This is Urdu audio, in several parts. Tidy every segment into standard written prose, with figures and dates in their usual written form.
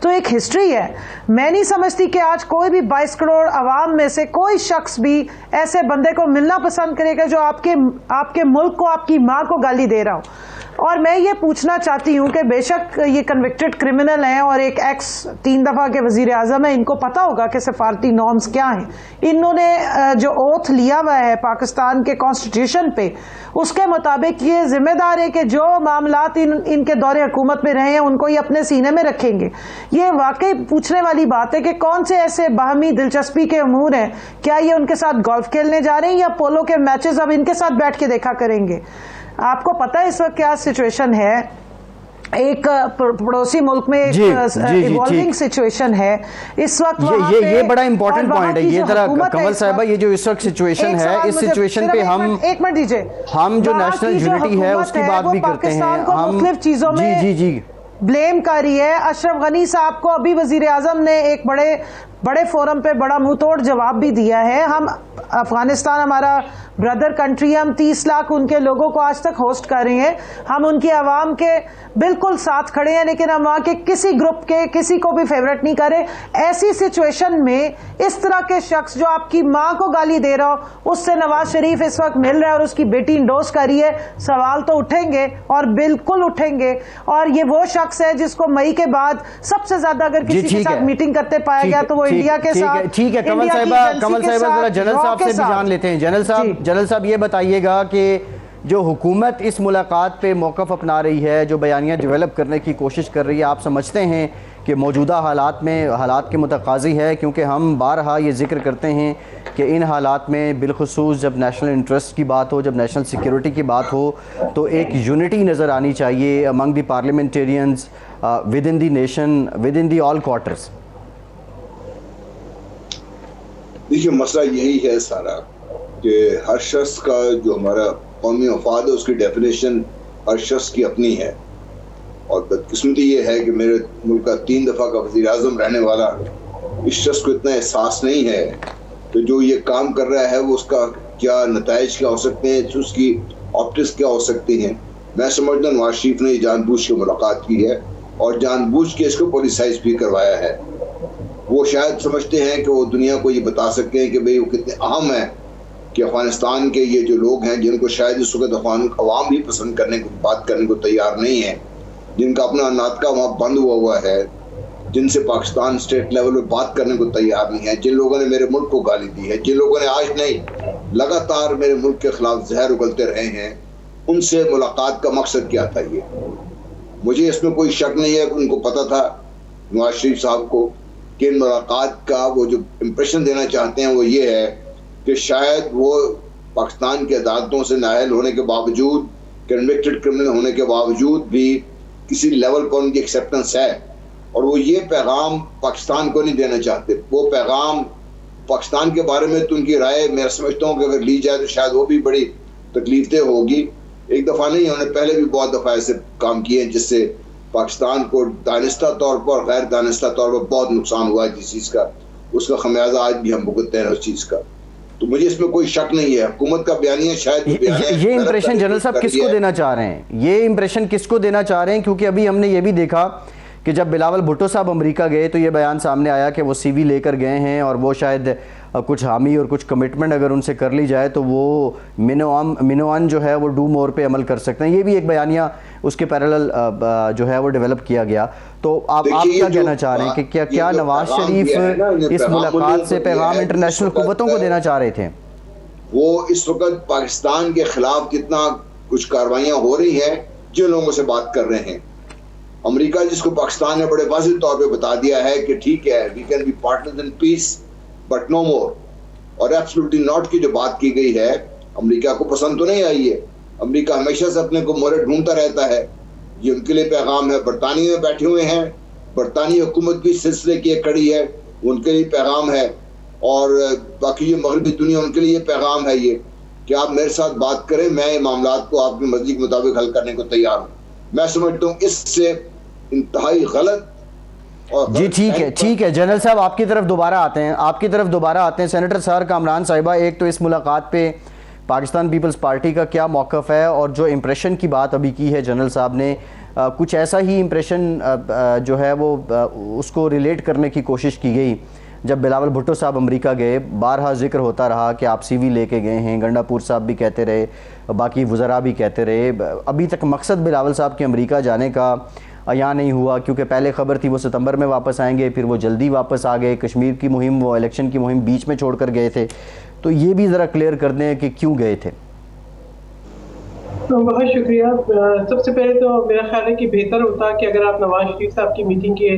تو ایک ہسٹری ہے. میں نہیں سمجھتی کہ آج کوئی بھی 22 کروڑ عوام میں سے کوئی شخص بھی ایسے بندے کو ملنا پسند کرے گا جو آپ کے ملک کو، آپ کی ماں کو گالی دے رہا ہو. اور میں یہ پوچھنا چاہتی ہوں کہ بے شک یہ کنوکٹڈ کرمنل ہیں اور ایک ایکس 3 دفعہ کے وزیر اعظم ہیں، ان کو پتا ہوگا کہ سفارتی نارمز کیا ہیں. انہوں نے جو اوتھ لیا ہوا ہے پاکستان کے کانسٹیٹیوشن پہ، اس کے مطابق یہ ذمہ دار ہے کہ جو معاملات ان کے دور حکومت میں رہے ہیں ان کو یہ اپنے سینے میں رکھیں گے. یہ واقعی پوچھنے والی بات ہے کہ کون سے ایسے باہمی دلچسپی کے امور ہیں. کیا یہ ان کے ساتھ گولف کھیلنے جا رہے ہیں یا پولو کے میچز اب ان کے ساتھ بیٹھ کے دیکھا کریں گے؟ آپ کو پتہ ہے اس وقت کیا سچویشن ہے؟ ایک پڑوسی ملک میں ایک ایوالونگ سچویشن ہے اس وقت. یہ بڑا امپورٹنٹ پوائنٹ ہے. یہ ذرا کمل صاحبہ، یہ جو اس وقت سچویشن ہے، اس سچویشن پہ ایک منٹ دیجئے، ہم جو نیشنل یونٹی ہے اس کی بات بھی کرتے ہیں. ہم مختلف چیزوں میں بلیم کر رہی ہے. اشرف غنی صاحب کو ابھی وزیر اعظم نے ایک بڑے فورم پہ بڑا منہ توڑ جواب بھی دیا ہے. ہم افغانستان ہمارا بردر کنٹری، ہم 30 لاکھ ان کے لوگوں کو آج تک ہوسٹ کر رہے ہیں. ہم ان کی عوام کے بالکل ساتھ کھڑے ہیں، لیکن ہم وہاں کے کسی گروپ کے کسی کو بھی فیورٹ نہیں کر رہے. ایسی سچویشن میں اس طرح کے شخص جو آپ کی ماں کو گالی دے رہا ہو، اس سے نواز شریف اس وقت مل رہا ہے اور اس کی بیٹی انڈوس کر رہی ہے، سوال تو اٹھیں گے اور بالکل اٹھیں گے. اور یہ وہ شخص ہے جس کو مئی کے بعد سب سے زیادہ اگر کسی کے ساتھ میٹنگ کرتے پایا گیا تو وہ انڈیا کے ساتھ. ٹھیک ہے کمل صاحبہ ذرا جنرل صاحب سے بھی جان لیتے ہیں. جنرل صاحب یہ بتائیے گا کہ جو حکومت اس ملاقات پہ موقف اپنا رہی ہے، جو بیانیہ ڈیولپ کرنے کی کوشش کر رہی ہے، آپ سمجھتے ہیں کہ موجودہ حالات کے متقاضی ہے؟ کیونکہ ہم بارہا یہ ذکر کرتے ہیں کہ ان حالات میں بالخصوص جب نیشنل انٹرسٹ کی بات ہو، جب نیشنل سیکیورٹی کی بات ہو، تو ایک یونٹی نظر آنی چاہیے among the parliamentarians within the nation, within the all quarters. دیکھیے مسئلہ یہی ہے سارا کہ ہر شخص کا جو ہمارا قومی مفاد ہے اس کی ڈیفینیشن ہر شخص کی اپنی ہے. اور بدقسمتی یہ ہے کہ میرے ملک کا 3 دفعہ کا وزیر اعظم رہنے والا اس شخص کو اتنا احساس نہیں ہے کہ جو یہ کام کر رہا ہے وہ اس کا کیا نتائج کیا ہو سکتے ہیں، اس کی آپٹکس کیا ہو سکتی ہیں. میں سمجھتا ہوں نواز شریف نے جان بوجھ کے ملاقات کی ہے اور جان بوجھ کے اس کو پولیسائز بھی کروایا ہے. وہ شاید سمجھتے ہیں کہ وہ دنیا کو یہ بتا سکتے ہیں کہ بھئی وہ کتنے اہم ہیں، کہ افغانستان کے یہ جو لوگ ہیں جن کو شاید اس وقت عوام بھی پسند کرنے کو، بات کرنے کو تیار نہیں ہے، جن کا اپنا ناطقہ وہاں بند ہوا ہے، جن سے پاکستان اسٹیٹ لیول پہ بات کرنے کو تیار نہیں ہے، جن لوگوں نے میرے ملک کو گالی دی ہے، جن لوگوں نے آج نہیں لگاتار میرے ملک کے خلاف زہر اگلتے رہے ہیں، ان سے ملاقات کا مقصد کیا تھا. یہ مجھے اس میں کوئی شک نہیں ہے کہ ان کو پتہ تھا نواز شریف صاحب کو کہ ان ملاقات کا وہ جو امپریشن دینا چاہتے ہیں وہ یہ ہے کہ شاید وہ پاکستان کی عدالتوں سے نااہل ہونے کے باوجود، کنوکٹڈ کرمنل ہونے کے باوجود بھی کسی لیول پر ان کی ایکسیپٹنس ہے. اور وہ یہ پیغام پاکستان کو نہیں دینا چاہتے. وہ پیغام پاکستان کے بارے میں تو ان کی رائے میں سمجھتا ہوں کہ اگر لی جائے تو شاید وہ بھی بڑی تکلیف دہ ہوگی. ایک دفعہ نہیں، انہوں نے پہلے بھی بہت دفعہ ایسے کام کیے ہیں جس سے پاکستان کو دانستہ طور پر اور غیر دانستہ طور پر بہت نقصان ہوا ہے. جس چیز کا اس کا خمیازہ آج بھی ہم بھگتتے ہیں اس چیز کا. تو مجھے اس میں کوئی شک نہیں ہے. حکومت کا بیانیہ شاید یہ امپریشن جنرل صاحب کس کو دینا چاہ رہے ہیں؟ یہ امپریشن کس کو دینا چاہ رہے ہیں؟ کیونکہ ابھی ہم نے یہ بھی دیکھا کہ جب بلاول بھٹو صاحب امریکہ گئے تو یہ بیان سامنے آیا کہ وہ سی وی لے کر گئے ہیں اور وہ شاید کچھ حامی اور کچھ کمٹمنٹ اگر ان سے کر لی جائے تو وہ منوان جو ہے وہ ڈو مور پہ عمل کر سکتے ہیں. یہ بھی ایک بیانیہ اس کے پیرالل جو ہے وہ ڈیولپ کیا گیا. تو آپ کیا کہنا چاہ رہے ہیں کہ کیا نواز شریف اس ملاقات سے پیغام انٹرنیشنل قوتوں کو دینا چاہ رہے تھے؟ وہ اس وقت پاکستان کے خلاف جتنا کچھ کاروائیاں ہو رہی ہیں جن لوگوں سے بات کر رہے ہیں، امریکہ جس کو پاکستان نے بڑے واضح طور پہ بتا دیا ہے کہ ٹھیک ہے we can be partners in peace but no more, اور ایبسولوٹلی ناٹ کی جو بات کی گئی ہے امریکہ کو پسند تو نہیں آئی ہے. امریکہ ہمیشہ سے اپنے کو مورے ڈھونڈتا رہتا ہے. یہ ان کے لیے پیغام ہے. برطانیہ میں بیٹھے ہوئے ہیں، برطانوی حکومت بھی سلسلے کی ایک کڑی ہے، ان کے لیے پیغام ہے. اور باقی یہ مغربی دنیا ان کے لیے یہ پیغام ہے یہ کہ آپ میرے ساتھ بات کریں، میں یہ معاملات کو آپ کی مرضی کے مطابق حل کرنے کو تیار ہوں. میں سمجھتا ہوں اس سے انتہائی غلط. جی ٹھیک ہے جنرل صاحب آپ کی طرف دوبارہ آتے ہیں. سینیٹر سہر کامران صاحبہ، ایک تو اس ملاقات پہ پاکستان پیپلز پارٹی کا کیا موقف ہے؟ اور جو امپریشن کی بات ابھی کی ہے جنرل صاحب نے، کچھ ایسا ہی امپریشن جو ہے وہ اس کو ریلیٹ کرنے کی کوشش کی گئی جب بلاول بھٹو صاحب امریکہ گئے. بارہا ذکر ہوتا رہا کہ آپ سی وی لے کے گئے ہیں، گنڈا پور صاحب بھی کہتے رہے، باقی وزراء بھی کہتے رہے. ابھی تک مقصد بلاول صاحب کے امریکہ جانے کا عیاں نہیں ہوا، کیونکہ پہلے خبر تھی وہ ستمبر میں واپس آئیں گے، پھر وہ جلدی واپس آ گئے. کشمیر کی مہم، وہ الیکشن کی مہم بیچ میں چھوڑ کر گئے تھے. تو یہ بھی ذرا کلیئر کر دیں کہ کیوں گئے تھے. بہت شکریہ. سب سے پہلے تو میرا خیال ہے کہ بہتر ہوتا کہ اگر آپ نواز شریف صاحب کی میٹنگ کے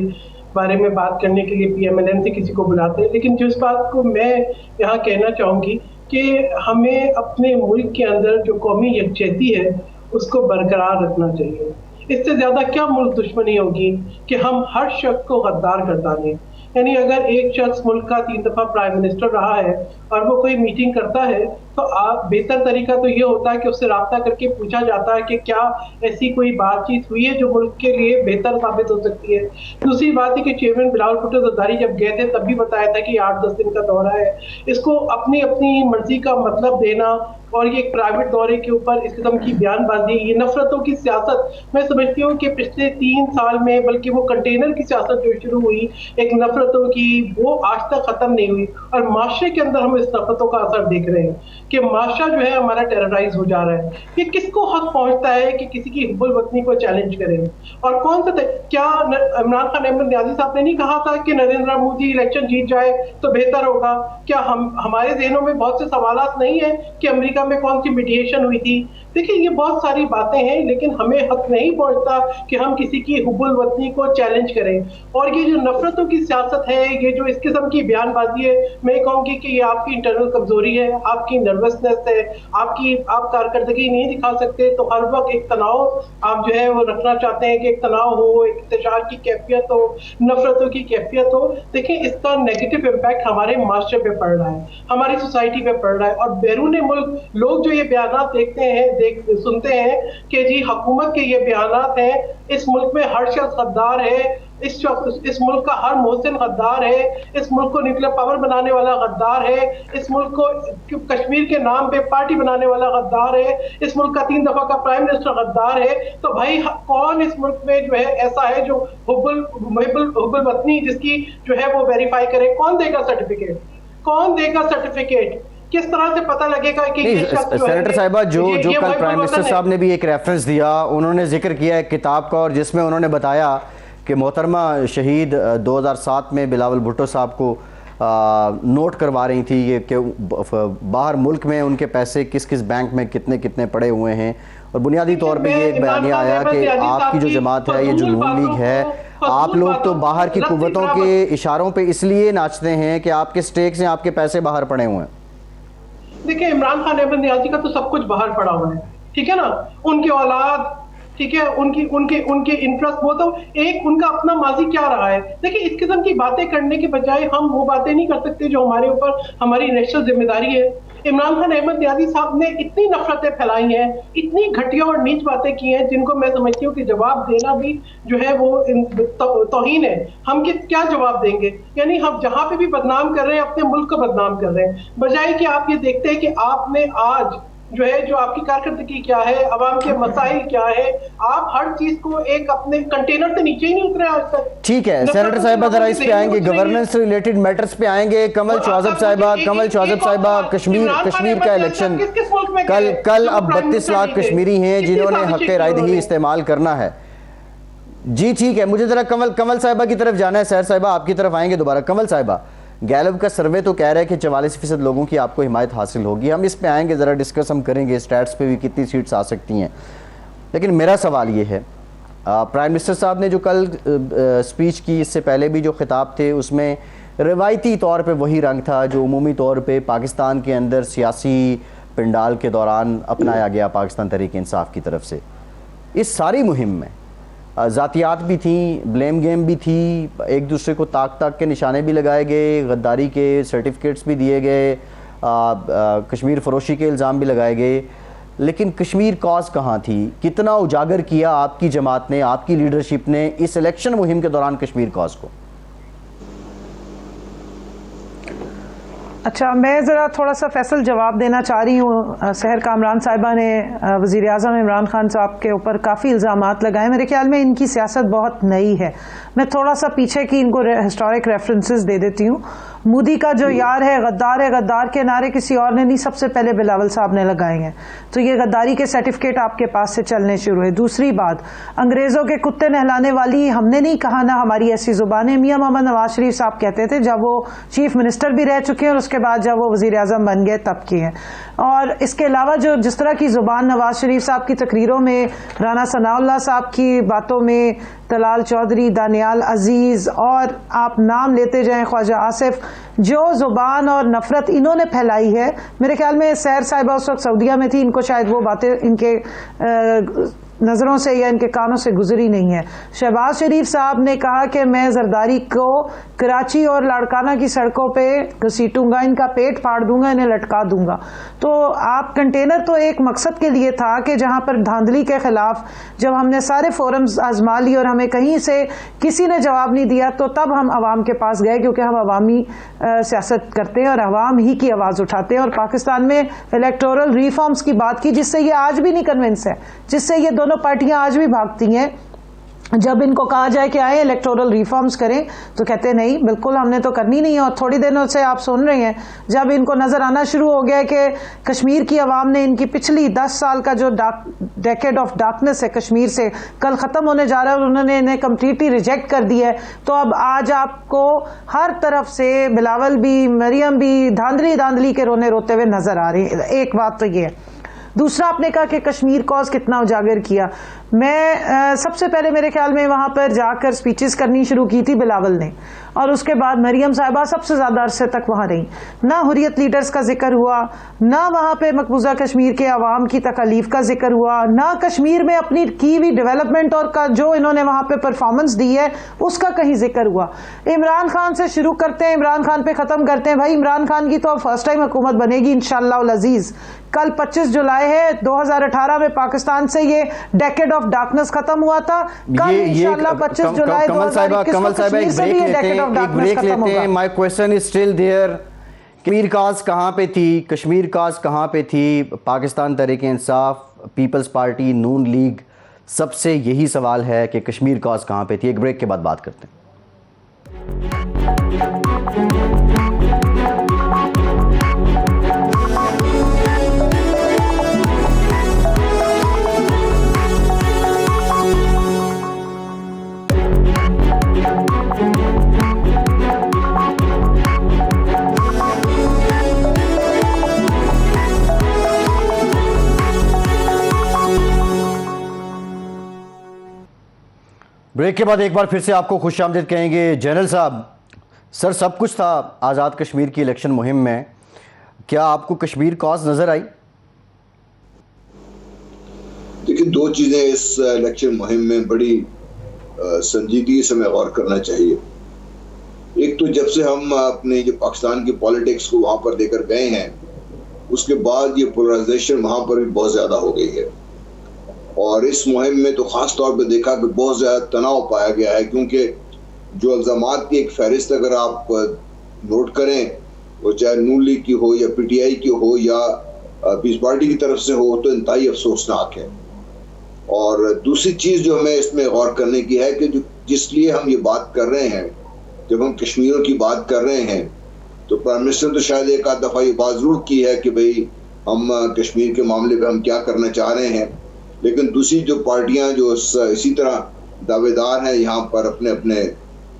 بارے میں بات کرنے کے لیے پی ایم ایل این سے کسی کو بلاتے ہیں، لیکن جس بات کو میں یہاں کہنا چاہوں گی کہ ہمیں اپنے ملک کے اندر جو قومی یکجہتی ہے اس کو برقرار رکھنا چاہیے. اس سے زیادہ کیا ملک دشمنی ہوگی کہ ہم ہر شخص کو غدار کر ڈالیں. یعنی اگر ایک شخص ملک کا 3 دفعہ پرائم منسٹر رہا ہے اور وہ کوئی میٹنگ کرتا ہے تو بہتر طریقہ تو یہ ہوتا ہے کہ اس سے رابطہ کر کے پوچھا جاتا ہے کہ کیا ایسی کوئی بات چیت ہوئی ہے جو ملک کے لیے بہتر ثابت ہو سکتی ہے. دوسری بات ہے کہ چیئرمین بلاول بھٹو زرداری جب گئے تھے تب بھی بتایا تھا کہ 8-10 دن کا دورہ ہے. اس کو اپنی مرضی کا مطلب دینا اور یہ ایک پرائیویٹ دورے کے اوپر اس قسم کی بیان بازی، یہ نفرتوں کی سیاست میں سمجھتی ہوں کہ پچھلے 3 سال میں، بلکہ وہ کنٹینر کی سیاست جو شروع ہوئی ایک نفرتوں کی، وہ آج تک ختم نہیں ہوئی. اور معاشرے کے اندر ہم اس نفرتوں کا اثر دیکھ رہے ہیں کہ معاشرہ جو ہے ہمارا ٹیررائز ہو جا رہا ہے. یہ کس کو حق پہنچتا ہے کہ کسی کی حب الوطنی کو چیلنج کریں؟ اور کون سا کیا عمران خان احمد نیازی صاحب نے نہیں کہا تھا کہ نریندر مودی الیکشن جیت جائے تو بہتر ہوگا؟ کیا ہمارے ذہنوں میں بہت سے سوالات نہیں ہیں کہ امریکہ میں کون سی میڈیشن ہوئی تھی؟ دیکھیں یہ بہت ساری باتیں ہیں، لیکن ہمیں حق نہیں پہنچتا کہ ہم کسی کی حب الوطنی کو چیلنج کریں. اور یہ جو نفرتوں کی سیاست ہے، یہ جو اس قسم کی بیان بازی ہے، میں کہوں گی کہ یہ آپ کی انٹرنل کمزوری ہے، آپ کی نروسنس ہے، آپ کارکردگی نہیں دکھا سکتے. تو ہر وقت ایک تناؤ آپ جو ہے وہ رکھنا چاہتے ہیں کہ ایک تناؤ ہو، ایک انتشار کی کیفیت ہو، نفرتوں کی کیفیت ہو. دیکھیں اس کا نیگیٹو امپیکٹ ہمارے معاشرے پہ پڑ رہا ہے، ہماری سوسائٹی پہ پڑ رہا ہے. اور بیرون ملک لوگ جو یہ بیانات دیکھتے ہیں، سنتے ہیں کہ جی حکومت کے یہ بیانات ہیں، اس ملک میں ہر شخص غدار ہے، اس ملک کا ہر محسن غدار ہے، اس ملک کو نیوکلیر پاور بنانے والا غدار ہے، اس ملک کو کشمیر کے نام پہ پارٹی بنانے والا غدار ہے، اس ملک کا 3 دفعہ کا پرائم منسٹر غدار ہے. تو بھائی کون اس ملک میں جو ہے ایسا ہے جو حب الوطنی جس کی جو ہے وہ ویریفائی کرے؟ کون دے گا سرٹیفکیٹ؟ کون دے گا سرٹیفکیٹ؟ کس طرح سے پتہ لگے گا کہ یہ شخص جو ہے سینیٹر صاحبہ جو کل پرائم منسٹر صاحب نے بھی ایک ریفرنس دیا، انہوں نے ذکر کیا ایک کتاب کا، اور جس میں انہوں نے بتایا کہ محترمہ شہید 2007 میں بلاول بھٹو صاحب کو نوٹ کروا رہی تھی یہ کہ باہر ملک میں ان کے پیسے کس کس بینک میں کتنے کتنے پڑے ہوئے ہیں. اور بنیادی طور پہ یہ بیانیہ آیا کہ آپ کی جو جماعت ہے، یہ جو نون لیگ ہے، آپ لوگ تو باہر کی قوتوں کے اشاروں پہ اس لیے ناچتے ہیں کہ آپ کے سٹیکس ہیں، آپ کے پیسے باہر پڑے ہوئے ہیں. دیکھیں عمران خان احمد نیازی کا تو سب کچھ باہر پڑا ہوا ہے، ٹھیک ہے نا، ان کی اولاد، ٹھیک ہے، ان کے انٹرسٹ، وہ تو ایک ان کا اپنا ماضی کیا رہا ہے. دیکھیں اس قسم کی باتیں کرنے کے بجائے ہم وہ باتیں نہیں کر سکتے جو ہمارے اوپر ہماری نیشنل ذمہ داری ہے. عمران خان احمد نیازی صاحب نے اتنی نفرتیں پھیلائی ہیں، اتنی گھٹیا اور نیچ باتیں کی ہیں، جن کو میں سمجھتی ہوں کہ جواب دینا بھی جو ہے وہ توہین ہے. ہم کیا جواب دیں گے؟ یعنی ہم جہاں پہ بھی بدنام کر رہے ہیں اپنے ملک کو بدنام کر رہے ہیں، بجائے کہ آپ یہ دیکھتے ہیں کہ آپ نے آج جو ہے جو آپ کی کارکردگی کیا ہے، عوام کے مسائل کیا ہے. آپ ہر چیز کو ایک اپنے کنٹینر سے نیچے ہی نہیں اترے آج تک. ٹھیک ہے سینیٹر صاحبہ ذرا اس پہ آئیں گے، گورننس ریلیٹڈ میٹرز پہ آئیں گے. کمل چوہزب صاحبہ کشمیر کا الیکشن کل اب 32 لاکھ کشمیری ہیں جنہوں نے حق رائے دہی استعمال کرنا ہے. جی ٹھیک ہے، مجھے ذرا کمل صاحبہ کی طرف جانا ہے. سیر صاحبہ آپ کی طرف آئیں گے دوبارہ. کمل صاحبہ، گیلب کا سروے تو کہہ رہا ہے کہ 44% لوگوں کی آپ کو حمایت حاصل ہوگی. ہم اس پہ آئیں گے، ذرا ڈسکس ہم کریں گے اسٹیٹس پہ بھی کتنی سیٹس آ سکتی ہیں. لیکن میرا سوال یہ ہے، پرائم منسٹر صاحب نے جو کل سپیچ کی، اس سے پہلے بھی جو خطاب تھے، اس میں روایتی طور پہ وہی رنگ تھا جو عمومی طور پہ پاکستان کے اندر سیاسی پنڈال کے دوران اپنایا گیا پاکستان تحریک انصاف کی طرف سے. اس ساری مہم میں ذاتیات بھی تھیں، بلیم گیم بھی تھی، ایک دوسرے کو تاک کے نشانے بھی لگائے گئے، غداری کے سرٹیفکیٹس بھی دیے گئے، کشمیر فروشی کے الزام بھی لگائے گئے. لیکن کشمیر کاز کہاں تھی؟ کتنا اجاگر کیا آپ کی جماعت نے، آپ کی لیڈرشپ نے اس الیکشن مہم کے دوران کشمیر کاز کو؟ اچھا، میں ذرا تھوڑا سا فیصل جواب دینا چاہ رہی ہوں. سحر کامران صاحبہ نے وزیر اعظم عمران خان صاحب کے اوپر کافی الزامات لگائے. میرے خیال میں ان کی سیاست بہت نئی ہے. میں تھوڑا سا پیچھے کی ان کو ہسٹورک ریفرنسز دے دیتی ہوں. مودی کا جو یار ہے غدار کے نعرے کسی اور نے نہیں، سب سے پہلے بلاول صاحب نے لگائے ہیں. تو یہ غداری کے سرٹیفکیٹ آپ کے پاس سے چلنے شروع ہوئے. دوسری بات، انگریزوں کے کتے نہلانے والی ہم نے نہیں کہا، نہ ہماری ایسی زبان ہے. میاں محمد نواز شریف صاحب کہتے تھے جب وہ چیف منسٹر بھی رہ چکے ہیں اور اس کے بعد جب وہ وزیر اعظم بن گئے تب کی ہیں. اور اس کے علاوہ جو جس طرح کی زبان نواز شریف صاحب کی تقریروں میں، رانا ثناء اللہ صاحب کی باتوں میں، طلال چودھری، دانیال عزیز، اور آپ نام لیتے جائیں، خواجہ آصف، جو زبان اور نفرت انہوں نے پھیلائی ہے، میرے خیال میں سحر صاحبہ اس وقت سعودیہ میں تھی، ان کو شاید وہ باتیں ان کے نظروں سے یا ان کے کانوں سے گزری نہیں ہے. شہباز شریف صاحب نے کہا کہ میں زرداری کو کراچی اور لاڑکانہ کی سڑکوں پہ گھسیٹوں گا، ان کا پیٹ پھاڑ دوں گا، انہیں لٹکا دوں گا. تو آپ کنٹینر تو ایک مقصد کے لیے تھا کہ جہاں پر دھاندلی کے خلاف جب ہم نے سارے فورمز آزما لی اور ہمیں کہیں سے کسی نے جواب نہیں دیا، تو تب ہم عوام کے پاس گئے، کیونکہ ہم عوامی سیاست کرتے ہیں اور عوام ہی کی آواز اٹھاتے ہیں. اور پاکستان میں الیکٹورل ریفارمز کی بات کی، جس سے یہ آج بھی نہیں کنونس ہے، جس سے یہ دونوں پارٹیاں آج بھی بھاگتی ہیں. جب ان کو کہا جائے کہ آئے الیکٹورل ریفارمز کریں تو کہتے نہیں، بالکل ہم نے تو کرنی نہیں ہے. اور تھوڑی دنوں سے آپ سن رہے ہیں جب ان کو نظر آنا شروع ہو گیا کہ کشمیر کی عوام نے ان کی پچھلی 10 سال کا جو ڈیکیڈ آف ڈارکنس ہے کشمیر سے کل ختم ہونے جا رہا ہے اور انہوں نے انہیں کمپلیٹلی ریجیکٹ کر دیا ہے. تو اب آج آپ کو ہر طرف سے بلاول بھی، مریم بھی دھاندلی کے رونے روتے ہوئے نظر آ رہے ہیں. ایک بات تو یہ ہے. دوسرا، آپ نے کہا کہ کشمیر کوز کتنا اجاگر کیا. میں سب سے پہلے میرے خیال میں وہاں پر جا کر سپیچز کرنی شروع کی تھی بلاول نے، اور اس کے بعد مریم صاحبہ سب سے زیادہ عرصے تک وہاں رہی. نہ حریت لیڈرز کا ذکر ہوا، نہ وہاں پہ مقبوضہ کشمیر کے عوام کی تکالیف کا ذکر ہوا، نہ کشمیر میں اپنی کی ہوئی ڈیولپمنٹ اور کا جو انہوں نے وہاں پہ پرفارمنس دی ہے اس کا کہیں ذکر ہوا. عمران خان سے شروع کرتے ہیں، عمران خان پہ ختم کرتے ہیں. بھائی عمران خان کی تو اب فرسٹ ٹائم حکومت بنے گی انشاءاللہ العزیز. کل 25 جولائی ہے 2018 میں پاکستان سے یہ ڈیکیڈ آف ڈارکنس ختم ہوا تھا. کل انشاءاللہ 25 جولائی 2021 کو کشمیر سے بھی یہ ڈیکیڈ آف ڈارکنس ختم ہوگا. My question is still there. Kashmir cause کہاں پہ تھی؟ کشمیر کاز کہاں پہ تھی؟ پاکستان تحریک انصاف، پیپلز پارٹی، نون لیگ، سب سے یہی سوال ہے کہ کشمیر کاز کہاں پہ تھی. ایک بریک کے بعد بات کرتے ہیں. بریک کے بعد ایک بار پھر سے آپ کو خوش آمدید کہیں گے. جنرل صاحب، سر سب کچھ تھا آزاد کشمیر کی الیکشن مہم میں، کیا آپ کو کشمیر کاز نظر آئی؟ دیکھیں، دو چیزیں اس الیکشن مہم میں بڑی سنجیدگی سے ہمیں غور کرنا چاہیے. ایک تو جب سے ہم اپنے جو پاکستان کی پالیٹکس کو وہاں پر لے کر گئے ہیں، اس کے بعد یہ پولرائزیشن وہاں پر بھی بہت زیادہ ہو گئی ہے. اور اس مہم میں تو خاص طور پہ دیکھا کہ بہت زیادہ تناؤ پایا گیا ہے، کیونکہ جو الزامات کی ایک فہرست اگر آپ نوٹ کریں، وہ چاہے نون لیگ کی ہو یا پی ٹی آئی کی ہو یا پیس پارٹی کی طرف سے ہو، تو انتہائی افسوسناک ہے. اور دوسری چیز جو ہمیں اس میں غور کرنے کی ہے کہ جس لیے ہم یہ بات کر رہے ہیں، جب ہم کشمیروں کی بات کر رہے ہیں تو پرائم منسٹر نے تو شاید ایک آدھ دفعہ یہ بات ضرور کی ہے کہ بھئی ہم کشمیر کے معاملے پہ ہم کیا کرنا چاہ رہے ہیں، لیکن دوسری جو پارٹیاں جو اسی طرح دعوے دار ہیں یہاں پر اپنے اپنے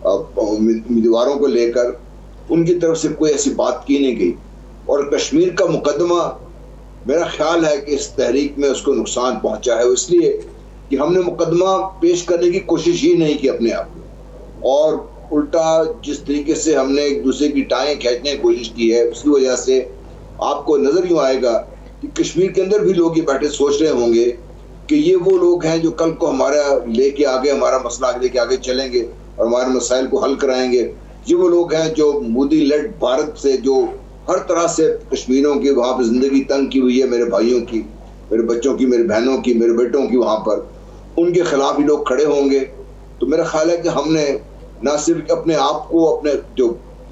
امیدواروں کو لے کر، ان کی طرف سے کوئی ایسی بات کی نہیں گئی. اور کشمیر کا مقدمہ میرا خیال ہے کہ اس تحریک میں اس کو نقصان پہنچا ہے، اس لیے کہ ہم نے مقدمہ پیش کرنے کی کوشش ہی نہیں کی اپنے آپ میں، اور الٹا جس طریقے سے ہم نے ایک دوسرے کی ٹائیں کھینچنے کی کوشش کی ہے، اس کی وجہ سے آپ کو نظر یوں آئے گا کہ کشمیر کے اندر بھی لوگ یہ بیٹھے سوچ رہے ہوں گے کہ یہ وہ لوگ ہیں جو کل کو ہمارا لے کے آگے، ہمارا مسئلہ لے کے آگے چلیں گے اور ہمارے مسائل کو حل کرائیں گے. یہ وہ لوگ ہیں جو مودی لیڈ بھارت سے جو ہر طرح سے کشمیروں کی وہاں پہ زندگی تنگ کی ہوئی ہے، میرے بھائیوں کی، میرے بچوں کی، میرے بہنوں کی، میرے بیٹوں کی، وہاں پر ان کے خلاف ہی لوگ کھڑے ہوں گے. تو میرا خیال ہے کہ ہم نے نہ صرف اپنے آپ کو، اپنے جو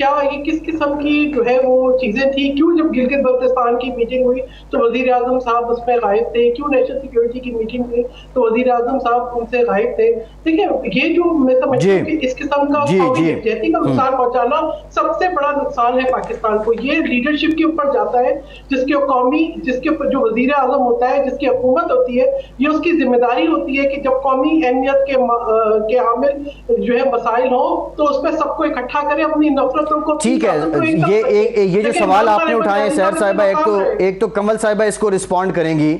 کیا یہ کس قسم کی جو ہے وہ چیزیں تھی, کیوں جب گلگت بلتستان کی میٹنگ ہوئی تو وزیر اعظم صاحب اس میں غائب تھے, کیوں نیشنل سیکیورٹی کی میٹنگ ہوئی تو وزیر اعظم صاحب ان سے غائب تھے. دیکھیں یہ جو میں سمجھتا ہوں کہ اس قسم کا قومی یکجہتی کا نقصان پہنچانا سب سے بڑا نقصان ہے پاکستان کو. یہ لیڈرشپ کے اوپر جاتا ہے جس کے قومی, جس کے اوپر جو وزیر اعظم ہوتا ہے, جس کی حکومت ہوتی ہے, یہ اس کی ذمہ داری ہوتی ہے کہ جب قومی اہمیت کے حامل جو ہے مسائل ہوں تو اس پہ سب کو اکٹھا کرے, اپنی نفرتوں کو. ٹھیک ہے, یہ جو سوال آپ نے اٹھائے ہیں سحر صاحبہ, ایک تو کمل صاحبہ اس کو رسپونڈ کریں گی.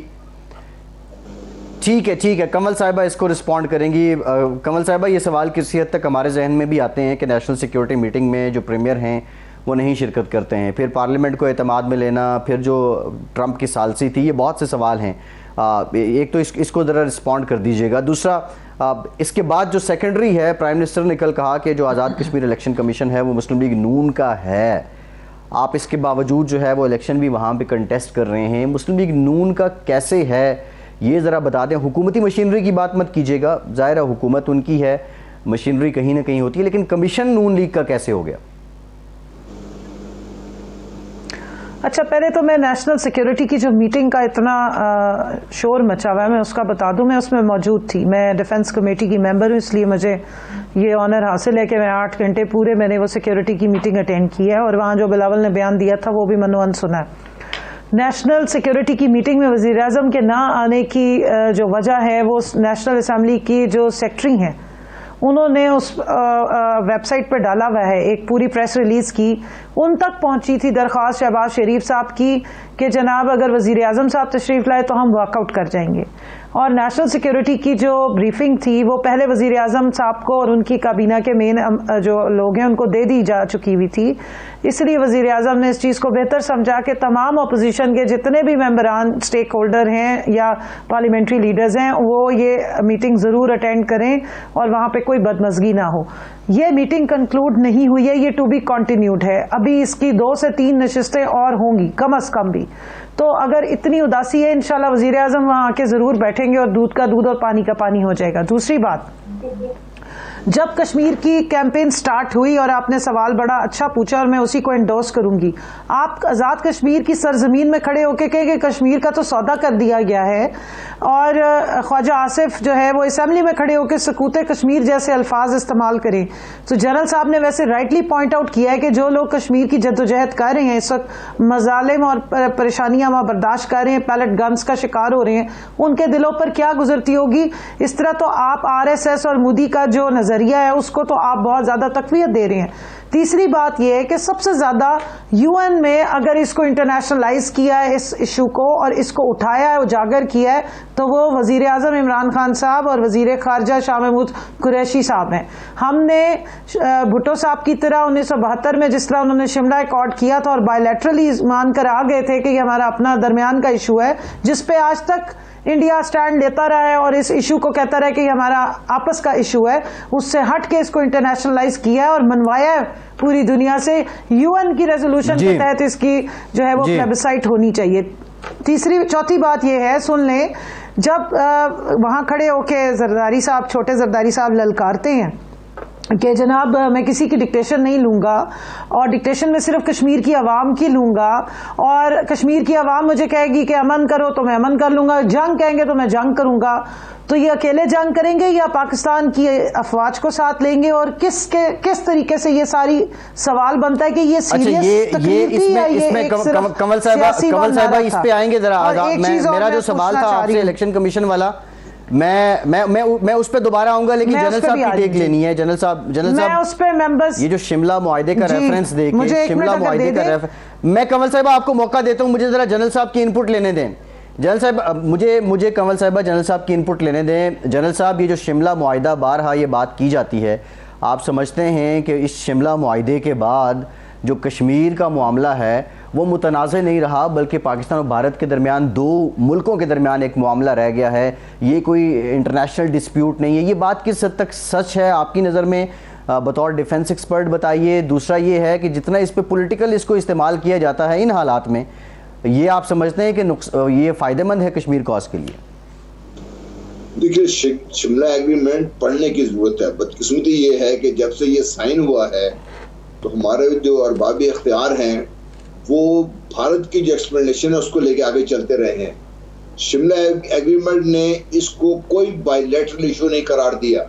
ٹھیک ہے, کمل صاحبہ اس کو رسپونڈ کریں گی. کمل صاحبہ یہ سوال کسی حد تک ہمارے ذہن میں بھی آتے ہیں کہ نیشنل سیکیورٹی میٹنگ میں جو پریمیئر ہیں وہ نہیں شرکت کرتے ہیں, پھر پارلیمنٹ کو اعتماد میں لینا, پھر جو ٹرمپ کی ثالثی تھی, یہ بہت سے سوال ہیں. ایک تو اس کو ذرا رسپونڈ کر دیجئے گا. دوسرا اس کے بعد جو سیکنڈری ہے, پرائم منسٹر نے کل کہا کہ جو آزاد کشمیر الیکشن کمیشن ہے وہ مسلم لیگ نون کا ہے. آپ اس کے باوجود جو ہے وہ الیکشن بھی وہاں پہ کنٹیسٹ کر رہے ہیں. مسلم لیگ نون کا کیسے ہے یہ ذرا بتا دیں. حکومتی مشینری کی بات مت کیجیے گا, ظاہر ہے حکومت ان کی ہے, مشینری کہیں نہ کہیں ہوتی ہے, لیکن کمیشن نون لیگ کا کیسے ہو گیا؟ اچھا, پہلے تو میں نیشنل سیکیورٹی کی جو میٹنگ کا اتنا شور مچا ہوا ہے میں اس کا بتا دوں. میں اس میں موجود تھی, میں ڈیفنس کمیٹی کی ممبر ہوں, اس لیے مجھے یہ آنر حاصل ہے کہ میں 8 گھنٹے پورے میں نے وہ سیکیورٹی کی میٹنگ اٹینڈ کی ہے, اور وہاں جو بلاول نے بیان دیا تھا وہ بھی منوان سنا ہے. نیشنل سیکیورٹی کی میٹنگ میں وزیر اعظم کے نہ آنے کی جو وجہ ہے وہ نیشنل اسمبلی کی جو سیکٹری ہیں انہوں نے اس ویب سائٹ پہ ڈالا ہوا ہے, ایک پوری پریس ریلیز کی, ان تک پہنچی تھی درخواست شہباز شریف صاحب کی کہ جناب اگر وزیر اعظم صاحب تشریف لائے تو ہم واک آؤٹ کر جائیں گے. اور نیشنل سیکیورٹی کی جو بریفنگ تھی وہ پہلے وزیر اعظم صاحب کو اور ان کی کابینہ کے مین جو لوگ ہیں ان کو دے دی جا چکی ہوئی تھی. اس لیے وزیر اعظم نے اس چیز کو بہتر سمجھا کہ تمام اپوزیشن کے جتنے بھی ممبران اسٹیک ہولڈر ہیں یا پارلیمنٹری لیڈرز ہیں وہ یہ میٹنگ ضرور اٹینڈ کریں اور وہاں پہ کوئی بدمزگی نہ ہو. یہ میٹنگ کنکلوڈ نہیں ہوئی ہے, یہ ٹو بی کنٹینیوڈ ہے. ابھی اس کی 2 سے 3 نشستیں اور ہوں گی کم از کم بھی. تو اگر اتنی اداسی ہے انشاءاللہ وزیر اعظم وہاں آ کے ضرور بیٹھیں گے اور دودھ کا دودھ اور پانی کا پانی ہو جائے گا. دوسری بات, جب کشمیر کی کیمپین سٹارٹ ہوئی اور آپ نے سوال بڑا اچھا پوچھا اور میں اسی کو انڈورس کروں گی, آپ آزاد کشمیر کی سرزمین میں کھڑے ہو کے کہے کہ کشمیر کا تو سودا کر دیا گیا ہے, اور خواجہ آصف جو ہے وہ اسمبلی میں کھڑے ہو کے سکوت کشمیر جیسے الفاظ استعمال کریں. تو جنرل صاحب نے ویسے رائٹلی پوائنٹ آؤٹ کیا ہے کہ جو لوگ کشمیر کی جدوجہد کر رہے ہیں, اس وقت مظالم اور پریشانیاں وہاں برداشت کر رہے ہیں, پیلٹ گنز کا شکار ہو رہے ہیں, ان کے دلوں پر کیا گزرتی ہوگی. اس طرح تو آپ RSS اور مودی کا جو نظریہ ہے اس کو تو آپ بہت زیادہ تقویت دے رہے ہیں. تیسری بات یہ ہے کہ سب سے زیادہ UN میں اگر اس کو انٹرنیشنلائز کیا ہے اس ایشو کو اور اس کو اٹھایا ہے, اجاگر کیا ہے, تو وہ وزیر اعظم عمران خان صاحب اور وزیر خارجہ شاہ محمود قریشی صاحب ہیں. ہم نے بھٹو صاحب کی طرح 1972 میں جس طرح انہوں نے شملہ ایکارڈ کیا تھا اور بائیلیٹرلی مان کر آ گئے تھے کہ یہ ہمارا اپنا درمیان کا ایشو ہے جس پہ آج تک انڈیا سٹینڈ لیتا رہا ہے اور اس ایشو کو کہتا رہا کہ یہ ہمارا آپس کا ایشو ہے, اس سے ہٹ کے اس کو انٹرنیشنلائز کیا ہے اور منوایا ہے پوری دنیا سے. UN کی ریزولوشن کے تحت اس کی جو ہے وہ پلیبسائٹ ہونی چاہیے. چوتھی بات یہ ہے, سن لیں, جب وہاں کھڑے ہو کے زرداری صاحب, چھوٹے زرداری صاحب للکارتے ہیں کہ جناب میں کسی کی ڈکٹیشن نہیں لوں گا اور ڈکٹیشن میں صرف کشمیر کی عوام کی لوں گا, اور کشمیر کی عوام مجھے کہے گی کہ امن کرو تو میں امن کر لوں گا, جنگ کہیں گے تو میں جنگ کروں گا, تو یہ اکیلے جنگ کریں گے یا پاکستان کی افواج کو ساتھ لیں گے, اور کس طریقے سے یہ ساری سوال بنتا ہے کہ یہ سیریس تکلیف ہے یا یہ ایک صرف کمل صاحبہ اس پہ آئیں گے ذرا. میرا جو سوال تھا آپ سے الیکشن کمیشن والا, میں اس پہ دوبارہ آؤں گا, لیکن جنرل صاحب کی ٹیک لینی ہے. جنرل صاحب اس پہ ممبرز یہ جو شملہ معاہدے کا ریفرنس دے کے, شملہ معاہدے کا ریفرنس, میں کمل صاحبہ آپ کو موقع دیتا ہوں, مجھے ذرا جنرل صاحب کی انپٹ لینے دیں. جنرل صاحب مجھے کمل صاحبہ جنرل صاحب کی انپٹ لینے دیں. جنرل صاحب یہ جو شملہ معاہدہ بارہا یہ بات کی جاتی ہے, آپ سمجھتے ہیں کہ اس شملہ معاہدے کے بعد جو کشمیر کا معاملہ ہے وہ متنازع نہیں رہا بلکہ پاکستان اور بھارت کے درمیان 2 ملکوں کے درمیان ایک معاملہ رہ گیا ہے, یہ کوئی انٹرنیشنل ڈسپیوٹ نہیں ہے. یہ بات کس حد تک سچ ہے آپ کی نظر میں, بطور ڈیفنس ایکسپرٹ بتائیے. دوسرا یہ ہے کہ جتنا اس پہ پولیٹیکل اس کو استعمال کیا جاتا ہے ان حالات میں, یہ آپ سمجھتے ہیں کہ یہ فائدہ مند ہے کشمیر کاز کے لیے؟ دیکھیے شملہ ایگریمنٹ پڑھنے کی ضرورت ہے. بدقسمتی یہ ہے کہ جب سے یہ سائن ہوا ہے تو ہمارے جو ارباب اختیار ہیں وہ بھارت کی جو ایکسپلینیشن ہے اس کو لے کے آگے چلتے رہے ہیں. شملہ ایگریمنٹ نے اس کو کوئی بائی لیٹرل ایشو نہیں قرار دیا.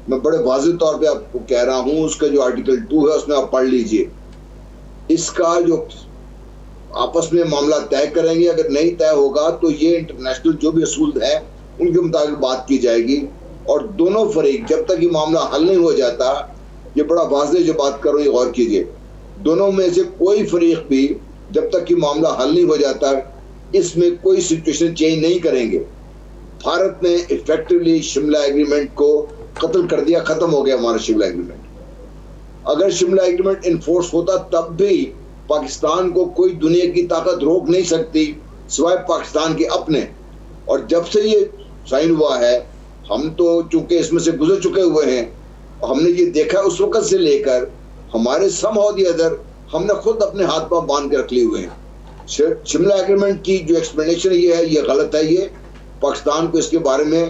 میں بڑے واضح طور پہ آپ کو کہہ رہا ہوں, اس کا جو آرٹیکل 2 ہے اس میں آپ پڑھ لیجئے. اس کا جو آپس میں معاملہ طے کریں گے, اگر نہیں طے ہوگا تو یہ انٹرنیشنل جو بھی اصول ہیں ان کے مطابق بات کی جائے گی. اور دونوں فریق جب تک یہ معاملہ حل نہیں ہو جاتا, یہ بڑا واضح جو بات کرو یہ غور کیجئے, دونوں میں سے کوئی فریق بھی جب تک یہ معاملہ حل نہیں ہو جاتا اس میں کوئی سچویشن چینج نہیں کریں گے. بھارت نے ایفیکٹولی شملہ ایگریمنٹ کو قتل کر دیا, ختم ہو گیا ہمارا شملہ ایگریمنٹ. اگر شملہ ایگریمنٹ انفورس ہوتا تب بھی پاکستان کو کوئی دنیا کی طاقت روک نہیں سکتی سوائے پاکستان کے اپنے. اور جب سے یہ سائن ہوا ہے ہم تو چونکہ اس میں سے گزر چکے ہوئے ہیں, ہم نے یہ دیکھا اس وقت سے لے کر ہمارے سم ہو دی ادر ہم نے خود اپنے ہاتھ پاؤں باندھ کے رکھ لیے ہوئے ہیں. شملہ ایگریمنٹ کی جو ایکسپلینیشن یہ ہے یہ غلط ہے. یہ پاکستان کو اس کے بارے میں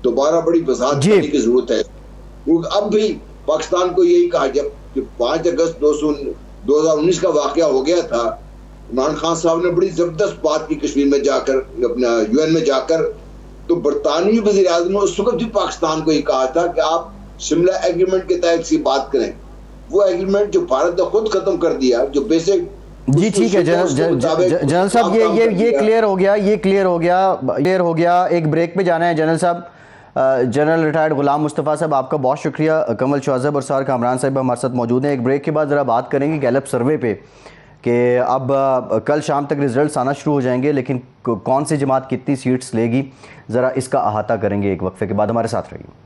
دوبارہ بڑی وضاحت کرنے کی ضرورت ہے. اب بھی پاکستان کو یہی کہا, جب 5 اگست 2019 کا واقعہ ہو گیا تھا, عمران خان صاحب نے بڑی زبردست بات کی کشمیر میں جا کر, اپنا UN میں جا کر, تو برطانوی وزیر اعظم نے اس وقت بھی پاکستان کو یہ کہا تھا کہ آپ شملہ ایگریمنٹ کے تحت سی بات کریں. وہ ایگریمنٹ جو بھارت نے خود ختم کر دیا, جو بیسک. جی ٹھیک ہے جنرل صاحب, یہ کلیئر ہو گیا. ایک بریک پہ جانا ہے جنرل صاحب. جنرل ریٹائرڈ غلام مصطفیٰ صاحب آپ کا بہت شکریہ. کمل شوازب اور سار کامران صاحب ہمارے ساتھ موجود ہیں. ایک بریک کے بعد ذرا بات کریں گے گیلپ سروے پہ کہ اب کل شام تک ریزلٹس آنا شروع ہو جائیں گے, لیکن کون سی جماعت کتنی سیٹس لے گی ذرا اس کا احاطہ کریں گے ایک وقفے کے بعد. ہمارے ساتھ رہیے.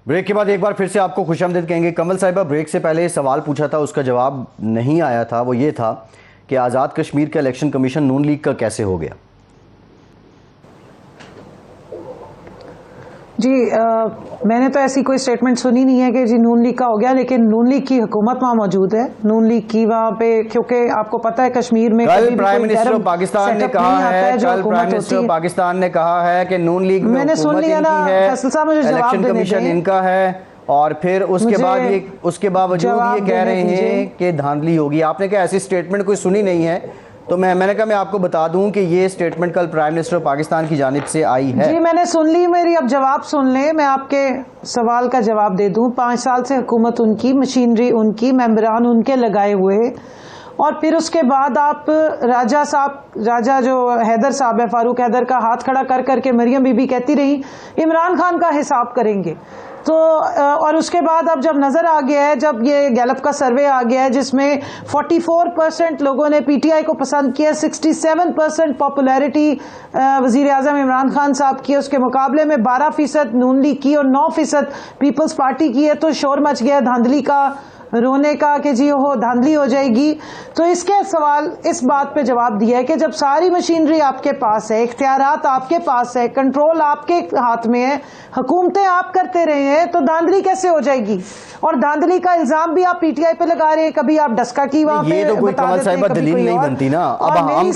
بریک کے بعد ایک بار پھر سے آپ کو خوش آمدید کہیں گے. کمل صاحبہ, بریک سے پہلے سوال پوچھا تھا, اس کا جواب نہیں آیا تھا. وہ یہ تھا کہ آزاد کشمیر کا الیکشن کمیشن نون لیگ کا کیسے ہو گیا؟ جی میں نے تو ایسی کوئی سٹیٹمنٹ سنی نہیں ہے کہ جی نون لیگ کا ہو گیا, لیکن نون لیگ کی حکومت وہاں موجود ہے. نون لیگ کی وہاں پہ, کیونکہ آپ کو پتہ ہے کشمیر میں کل پرائم منسٹر پاکستان نے کہا ہے کہ نون لیگ میں حکومت ان کی ہے, الیکشن کمیشن ان کا ہے, اور پھر اس کے باوجود یہ کہہ رہے ہیں کہ دھاندلی ہوگی. آپ نے کہا ایسی سٹیٹمنٹ کوئی سنی نہیں ہے, تو میں نے کہا میں آپ کو بتا دوں کہ یہ سٹیٹمنٹ کل پرائم منسٹر پاکستان کی جانب سے آئی ہے. جی میں نے سن لی, میری اب جواب سن لیں, میں آپ کے سوال کا جواب دے دوں. 5 سال سے حکومت ان کی, مشینری ان کی, ممبران ان کے لگائے ہوئے, اور پھر اس کے بعد آپ راجہ جو حیدر صاحب ہے, فاروق حیدر کا ہاتھ کھڑا کر کر کے مریم بی بی کہتی رہی عمران خان کا حساب کریں گے. تو اور اس کے بعد اب جب نظر آ گیا ہے, جب یہ گیلپ کا سروے آ گیا ہے جس میں 44% لوگوں نے پی ٹی آئی کو پسند کیا, 67% پاپولیرٹی وزیر اعظم عمران خان صاحب کی, اس کے مقابلے میں 12% نون لیگ کی اور 9% پیپلز پارٹی کی ہے, تو شور مچ گیا دھاندلی کا, رونے کا کہ جی وہ دھاندلی ہو جائے گی. تو اس کے سوال اس بات پہ جواب دیا ہے کہ جب ساری مشینری آپ کے پاس ہے, اختیارات آپ کے پاس ہے, کنٹرول آپ کے ہاتھ میں ہے, حکومتیں آپ کرتے رہے ہیں, تو دھاندلی کیسے ہو جائے گی؟ اور دھاندلی کا الزام بھی آپ پی ٹی آئی پہ لگا رہے ہیں, کبھی آپ ڈسکا کی وہاں پہ یہ تو کوئی کمل صاحبہ دلیل نہیں بنتی نا. اب ہم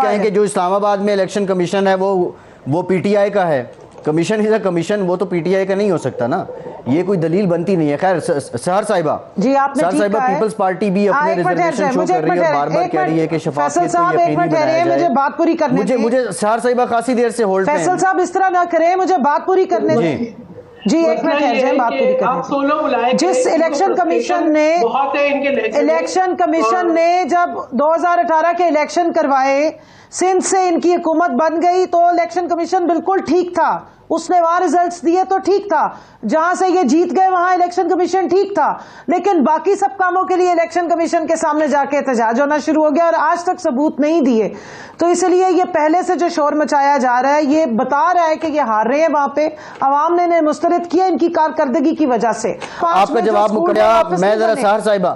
کہیں کہ جو اسلام آباد میں الیکشن کمیشن ہے وہ پی ٹی آئی کا ہے, کمیشن وہ تو پی ٹی آئی کا نہیں ہو سکتا نا, یہ کوئی دلیل بنتی نہیں ہے. خیر سہر صاحبہ, جی آپ نے ٹھیک کہا ہے, پیپلز پارٹی بھی اپنے ریزرویشن شو کر رہی ہے, بار بار کہہ رہی ہے کہ شفافیت کو یقینی بنایا جائے. مجھے بات پوری کرنے دیں. مجھے سہر صاحبہ خاصی دیر سے ہولڈ پہ ہیں. فیصل صاحب اس طرح نہ کریں, مجھے بات پوری کرنے دیں. جی ایک منٹ ٹھہر جائیں, بات پوری کریں. جس الیکشن کمیشن نے جب 2018 کے الیکشن کروائے, سندھ سے ان کی حکومت بن گئی, تو الیکشن کمیشن بالکل ٹھیک تھا, اس نے وہاں ریزلٹس دیے تو ٹھیک تھا, جہاں سے یہ جیت گئے وہاں الیکشن کمیشن ٹھیک تھا, لیکن باقی سب کاموں کے لیے الیکشن کمیشن کے سامنے جا کے احتجاج ہونا شروع ہو گیا, اور آج تک ثبوت نہیں دیے. تو اس لیے یہ پہلے سے جو شور مچایا جا رہا ہے, یہ بتا رہا ہے کہ یہ ہار رہے ہیں وہاں پہ, عوام نے انہیں مسترد کیا ان کی کارکردگی کی وجہ سے. آپ کا جواب مکمل. میں ذرا سہر صاحبہ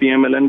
PMLN